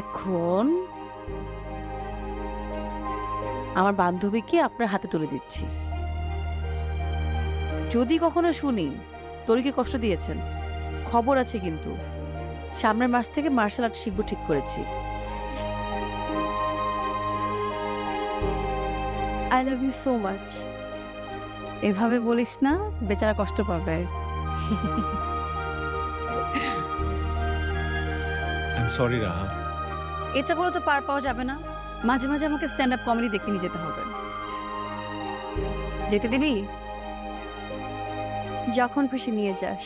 এখন আমার বান্ধবীকে আপনার হাতে তুলে দিচ্ছি। যদি কখনো শুনি তরিকে কষ্ট দিয়েছেন, খবর আছে কিন্তু। সামনের মাস থেকে মার্শাল আর্ট শিখবো ঠিক করেছি। I love you so much. এভাবে বলিস না, বেচারা কষ্ট পাবে। I am sorry Raha. এটা বলে তো পার পাওয়া যাবে না। মাঝে মাঝে আমাকে স্ট্যান্ড আপ কমেডি দেখতে নিয়ে যেতে হবে। যেতে দিবি? যখন খুশি নিয়ে যাস।